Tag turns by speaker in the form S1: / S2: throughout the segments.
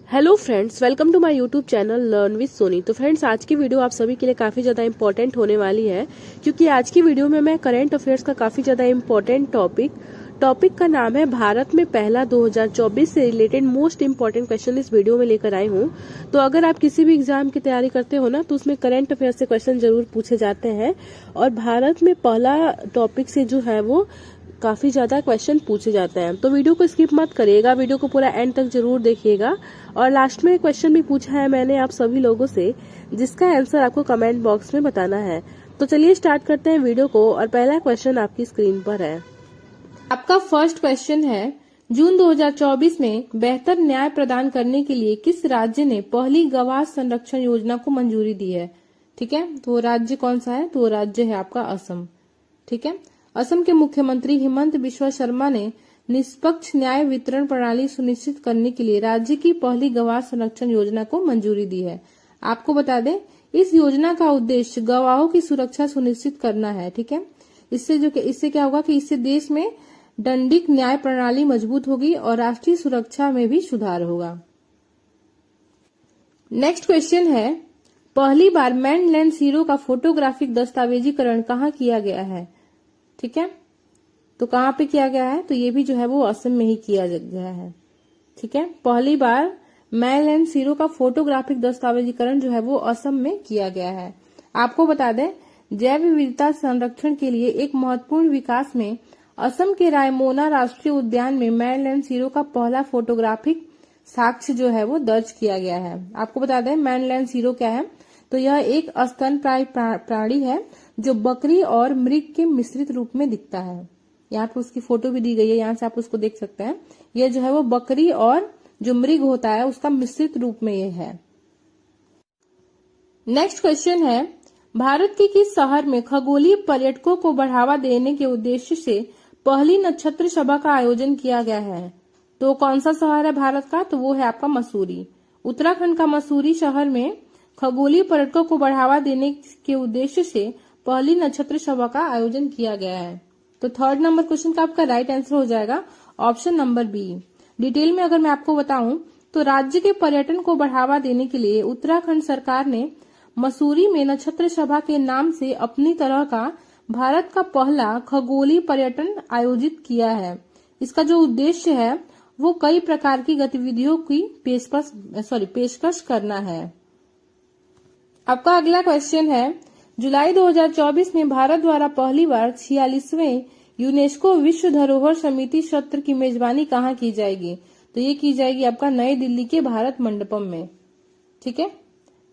S1: Hello friends, welcome to my YouTube channel learn with Soni. तो friends, आज की video आप सभी के लिए काफ़ी ज़्यादा इंपॉर्टेंट होने वाली है, क्योंकि आज की वीडियो में मैं करंट अफेयर्स का काफ़ी ज़्यादा इंपॉर्टेंट टॉपिक का नाम है भारत में पहला 2024 से रिलेटेड मोस्ट इंपॉर्टेंट क्वेश्चन इस वीडियो में लेकर आई हूँ। तो अगर आप किसी भी एग्जाम की तैयारी करते हो ना, तो उसमें करंट अफेयर से क्वेश्चन जरूर पूछे जाते हैं। और भारत में पहला टॉपिक से जो है वो काफी ज्यादा क्वेश्चन पूछे जाते हैं। तो वीडियो को स्किप मत करिएगा, वीडियो को पूरा एंड तक जरूर देखिएगा। और लास्ट में क्वेश्चन भी पूछा है मैंने आप सभी लोगों से, जिसका आंसर आपको कमेंट बॉक्स में बताना है। तो चलिए स्टार्ट करते हैं वीडियो को। और पहला क्वेश्चन आपकी स्क्रीन पर है।
S2: आपका फर्स्ट क्वेश्चन है, जून 2024 में बेहतर न्याय प्रदान करने के लिए किस राज्य ने पहली गवाह संरक्षण योजना को मंजूरी दी है? ठीक है, तो वो राज्य कौन सा है? तो वो राज्य है आपका असम। ठीक है, असम के मुख्यमंत्री हिमंत बिस्वा शर्मा ने निष्पक्ष न्याय वितरण प्रणाली सुनिश्चित करने के लिए राज्य की पहली गवाह संरक्षण योजना को मंजूरी दी है। आपको बता दें, इस योजना का उद्देश्य गवाहों की सुरक्षा सुनिश्चित करना है। ठीक है, इससे क्या होगा कि इससे देश में दंडिक न्याय प्रणाली मजबूत होगी और राष्ट्रीय सुरक्षा में भी सुधार होगा। नेक्स्ट क्वेश्चन है, पहली बार मैनलैंड सीरो का फोटोग्राफिक दस्तावेजीकरण कहाँ किया गया है? ठीक है, तो कहाँ पे किया गया है? तो ये भी जो है वो असम में ही किया गया है। ठीक है, पहली बार मैनलैंड सीरो का फोटोग्राफिक दस्तावेजीकरण जो है वो असम में किया गया है। आपको बता दें, जैव विविधता संरक्षण के लिए एक महत्वपूर्ण विकास में असम के रायमोना राष्ट्रीय उद्यान में मैनलैंड सीरो का पहला फोटोग्राफिक साक्ष्य जो है वो दर्ज किया गया है। आपको बता दें, मैनलैंड सीरो क्या है? तो यह एक स्तनपायी प्राणी है जो बकरी और मृग के मिश्रित रूप में दिखता है। यहाँ पे उसकी फोटो भी दी गई है, यहाँ से आप उसको देख सकते हैं। यह जो है वो बकरी और जो मृग होता है उसका मिश्रित रूप में ये है। नेक्स्ट क्वेश्चन है, भारत के किस शहर में खगोलीय पर्यटकों को बढ़ावा देने के उद्देश्य से पहली नक्षत्र सभा का आयोजन किया गया है? तो कौन सा शहर है भारत का? तो वो है आपका मसूरी। उत्तराखंड का मसूरी शहर में खगोलीय पर्यटकों को बढ़ावा देने के उद्देश्य से पहली नक्षत्र सभा का आयोजन किया गया है। तो थर्ड नंबर क्वेश्चन का आपका राइट आंसर हो जाएगा ऑप्शन नंबर बी। डिटेल में अगर मैं आपको बताऊं, तो राज्य के पर्यटन को बढ़ावा देने के लिए उत्तराखंड सरकार ने मसूरी में नक्षत्र सभा के नाम से अपनी तरह का भारत का पहला खगोलीय पर्यटन आयोजित किया है। इसका जो उद्देश्य है वो कई प्रकार की गतिविधियों की पेशकश करना है। आपका अगला क्वेश्चन है, जुलाई 2024 में भारत द्वारा पहली बार 46वें यूनेस्को विश्व धरोहर समिति सत्र की मेजबानी कहाँ की जाएगी? तो ये की जाएगी आपका नई दिल्ली के भारत मंडपम में। ठीक है,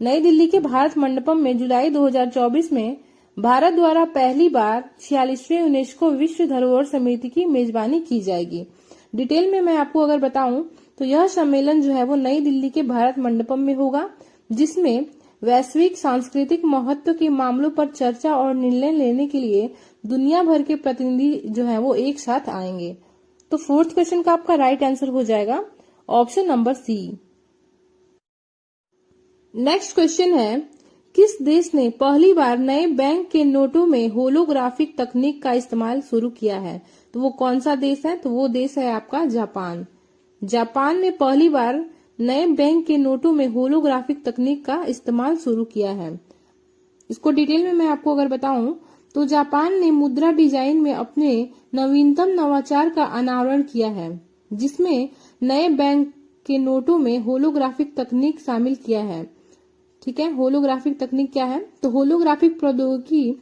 S2: नई दिल्ली के भारत मंडपम में जुलाई 2024 में भारत द्वारा पहली बार 46वें यूनेस्को विश्व धरोहर समिति की मेजबानी की जाएगी। डिटेल में मैं आपको अगर बताऊं, तो यह सम्मेलन जो है वो नई दिल्ली के भारत मंडपम में होगा, जिसमें वैश्विक सांस्कृतिक महत्व के मामलों पर चर्चा और निर्णय लेने के लिए दुनिया भर के प्रतिनिधि जो है वो एक साथ आएंगे। तो फोर्थ क्वेश्चन का आपका राइट आंसर हो जाएगा option number C. Next question है, किस देश ने पहली बार नए बैंक के नोटों में होलोग्राफिक तकनीक का इस्तेमाल शुरू किया है? तो वो कौन सा देश है? तो वो देश है आपका जापान। जापान ने पहली बार नए बैंक के नोटों में होलोग्राफिक तकनीक का इस्तेमाल शुरू किया है। इसको डिटेल में मैं आपको अगर बताऊं, तो जापान ने मुद्रा डिजाइन में अपने नवीनतम नवाचार का अनावरण किया है, जिसमें नए बैंक के नोटों में होलोग्राफिक तकनीक शामिल किया है। ठीक है, होलोग्राफिक तकनीक क्या है? तो होलोग्राफिक प्रौद्योगिकी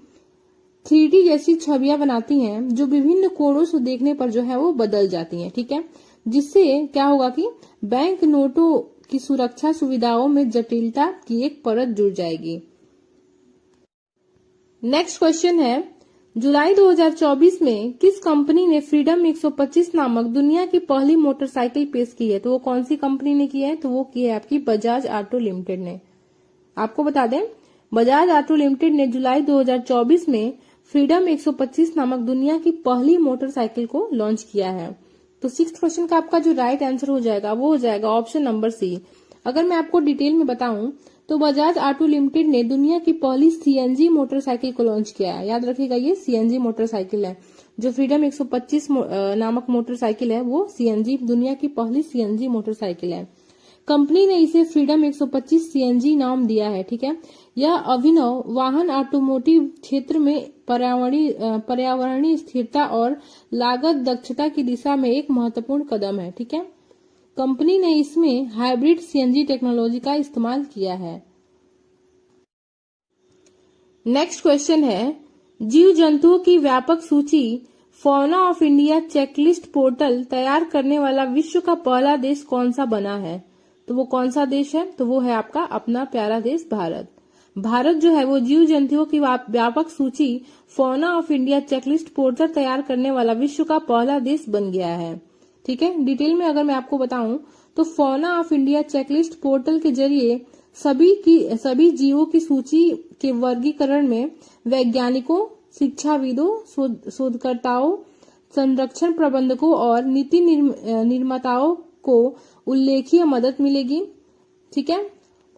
S2: 3D जैसी छवियां बनाती हैं जो विभिन्न कोणों से देखने पर जो है वो बदल जाती हैं। ठीक है, जिससे क्या होगा कि बैंक नोटों की सुरक्षा सुविधाओं में जटिलता की एक परत जुड़ जाएगी। नेक्स्ट क्वेश्चन है, जुलाई 2024 में किस कंपनी ने फ्रीडम 125 नामक दुनिया की पहली मोटरसाइकिल पेश की है? तो वो कौन सी कंपनी ने की है? तो वो की है आपकी बजाज ऑटो लिमिटेड ने। आपको बता दें, बजाज ऑटो लिमिटेड ने जुलाई 2024 में फ्रीडम 125 नामक दुनिया की पहली मोटरसाइकिल को लॉन्च किया है। तो सिक्स्थ क्वेश्चन का आपका जो राइट आंसर हो जाएगा वो हो जाएगा ऑप्शन नंबर सी। अगर मैं आपको डिटेल में बताऊं, तो बजाज ऑटो लिमिटेड ने दुनिया की पहली सीएनजी मोटरसाइकिल को लॉन्च किया है। याद रखिएगा, ये सीएनजी मोटरसाइकिल है। जो फ्रीडम 125 नामक मोटरसाइकिल है वो सीएनजी, दुनिया की पहली सीएनजी मोटरसाइकिल है। कंपनी ने इसे फ्रीडम 125 सीएनजी नाम दिया है। ठीक है, यह अभिनव वाहन ऑटोमोटिव क्षेत्र में पर्यावरणीय स्थिरता और लागत दक्षता की दिशा में एक महत्वपूर्ण कदम है। ठीक है, कंपनी ने इसमें हाइब्रिड सीएनजी टेक्नोलॉजी का इस्तेमाल किया है। नेक्स्ट क्वेश्चन है, जीव जंतुओं की व्यापक सूची fauna of India checklist portal तैयार करने वाला विश्व का पहला देश कौन सा बना है? तो वो कौन सा देश है? तो वो है आपका अपना प्यारा देश भारत। भारत जो है वो जीव जंतुओं की व्यापक सूची fauna of India checklist portal तैयार करने वाला विश्व का पहला देश बन गया है। ठीक है, डिटेल में अगर मैं आपको बताऊं तो fauna of India checklist portal के जरिए सभी जीवों की सूची के वर्गीकरण में वैज्ञानिकों, शिक्षाविदों, शोधकर्ताओं, संरक्षण प्रबंधकों और नीति निर्माताओं को उल्लेखनीय मदद मिलेगी। ठीक है,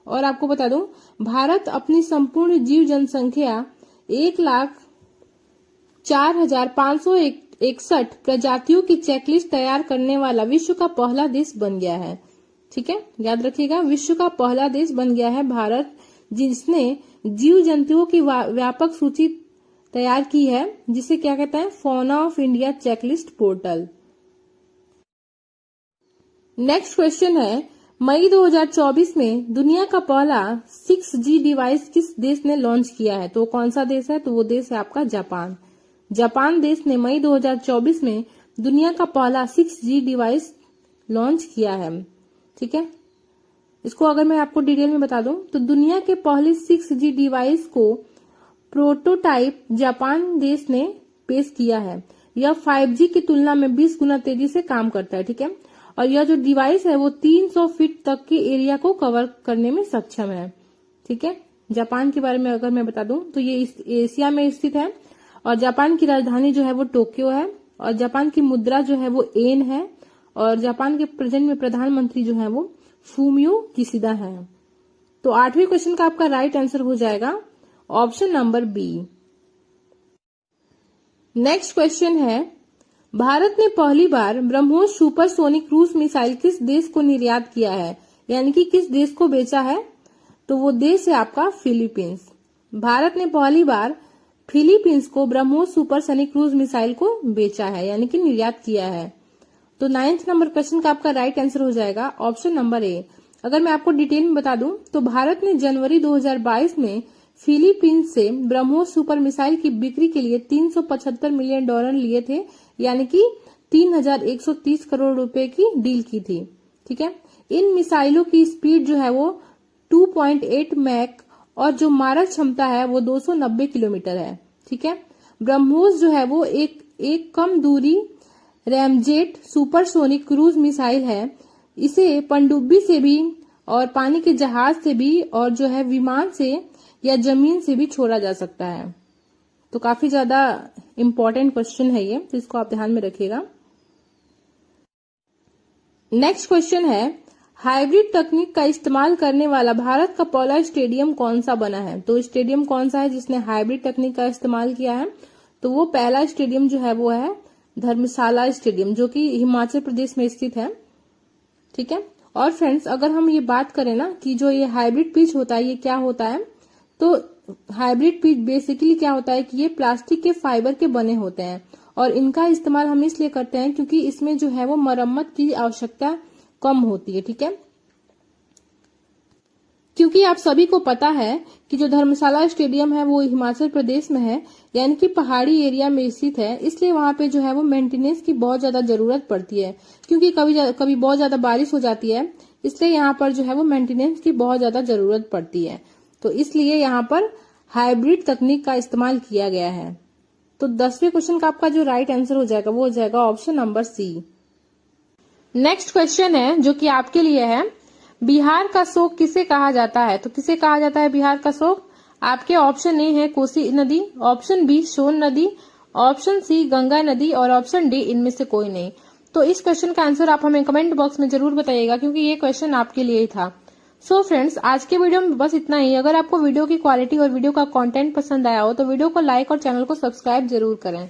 S2: और आपको बता दूं भारत अपनी संपूर्ण जीव जनसंख्या 1,04,561 प्रजातियों की चेकलिस्ट तैयार करने वाला विश्व का पहला देश बन गया है। ठीक है, याद रखिएगा, विश्व का पहला देश बन गया है भारत, जिसने जीव जंतुओं की व्यापक सूची तैयार की है, जिसे क्या कहते हैं, fauna of India checklist portal. Next question है, मई 2024 में दुनिया का पहला 6G डिवाइस किस देश ने लॉन्च किया है? तो कौन सा देश है? तो वो देश है आपका जापान। जापान देश ने मई 2024 में दुनिया का पहला 6G डिवाइस लॉन्च किया है। ठीक है, इसको अगर मैं आपको डिटेल में बता दूं तो दुनिया के पहले 6G डिवाइस को प्रोटोटाइप जापान देश ने पेश किया है। यह 5G की तुलना में 20 गुना तेजी से काम करता है। ठीक है, और यह जो डिवाइस है वो 300 फीट तक के एरिया को कवर करने में सक्षम है। ठीक है, जापान के बारे में अगर मैं बता दूं तो ये एशिया में स्थित है और जापान की राजधानी जो है वो टोक्यो है और जापान की मुद्रा जो है वो येन है और जापान के प्रेजेंट में प्रधानमंत्री जो है वो फूमियो किशिदा है। तो 8वें क्वेश्चन का आपका राइट आंसर हो जाएगा option number B. Next question है, भारत ने पहली बार ब्रह्मोस सुपरसोनिक क्रूज मिसाइल किस देश को निर्यात किया है, यानी कि किस देश को बेचा है? तो वो देश है आपका फिलीपींस। भारत ने पहली बार फिलीपींस को ब्रह्मोस सुपरसोनिक क्रूज मिसाइल को बेचा है, यानी कि निर्यात किया है। तो 9th नंबर क्वेश्चन का आपका राइट आंसर हो जाएगा ऑप्शन नंबर ए। अगर मैं आपको डिटेल में बता दूं तो भारत ने जनवरी 2022 में फिलीपींस से ब्रह्मोस सुपर मिसाइल की बिक्री के लिए $375 मिलियन लिए थे, यानी कि 3,130 करोड़ रुपए की डील की थी। ठीक है, इन मिसाइलों की स्पीड जो है वो 2.8 मैक और जो मारक क्षमता है वो 290 किलोमीटर है। ठीक है, ब्रह्मोस जो है वो एक कम दूरी रैमजेट सुपरसोनिक क्रूज मिसाइल है। इसे पनडुब्बी से भी और पानी के जहाज से भी और जो है विमान से या जमीन से भी छोड़ा जा सकता है। तो काफी ज्यादा इम्पोर्टेंट क्वेश्चन है ये, तो इसको आप ध्यान में रखिएगा। नेक्स्ट क्वेश्चन है, हाइब्रिड तकनीक का इस्तेमाल करने वाला भारत का पहला स्टेडियम कौन सा बना है? तो स्टेडियम कौन सा है जिसने हाइब्रिड तकनीक का इस्तेमाल किया है? तो वो पहला स्टेडियम जो है वो है धर्मशाला स्टेडियम, जो कि हिमाचल प्रदेश में स्थित है। ठीक है, और फ्रेंड्स अगर हम ये बात करें ना कि जो ये हाइब्रिड पिच होता है ये क्या होता है, तो हाइब्रिड पिच बेसिकली क्या होता है कि ये प्लास्टिक के फाइबर के बने होते हैं और इनका इस्तेमाल हम इसलिए करते हैं क्योंकि इसमें जो है वो मरम्मत की आवश्यकता कम होती है। ठीक है, क्योंकि आप सभी को पता है कि जो धर्मशाला स्टेडियम है वो हिमाचल प्रदेश में है, यानी कि पहाड़ी एरिया में स्थित है, इसलिए वहां पे जो है वो मेंटेनेंस की बहुत ज्यादा जरूरत पड़ती है, क्योंकि कभी बहुत ज्यादा बारिश हो जाती है, इसलिए यहाँ पर जो है वो मेंटेनेंस की बहुत ज्यादा जरूरत पड़ती है। तो इसलिए यहाँ पर हाइब्रिड तकनीक का इस्तेमाल किया गया है। तो 10वें क्वेश्चन का आपका जो राइट आंसर हो जाएगा वो हो जाएगा option number C. Next question है जो कि आपके लिए है, बिहार का शोक किसे कहा जाता है? तो किसे कहा जाता है बिहार का शोक? आपके ऑप्शन ए है कोसी नदी, ऑप्शन बी सोन नदी, ऑप्शन सी गंगा नदी और ऑप्शन डी इनमें से कोई नहीं। तो इस क्वेश्चन का आंसर आप हमें कमेंट बॉक्स में जरूर बताइएगा, क्योंकि ये क्वेश्चन आपके लिए ही था। सो फ्रेंड्स, आज के वीडियो में बस इतना ही। अगर आपको वीडियो की क्वालिटी और वीडियो का कंटेंट पसंद आया हो तो वीडियो को लाइक और चैनल को सब्सक्राइब जरूर करें।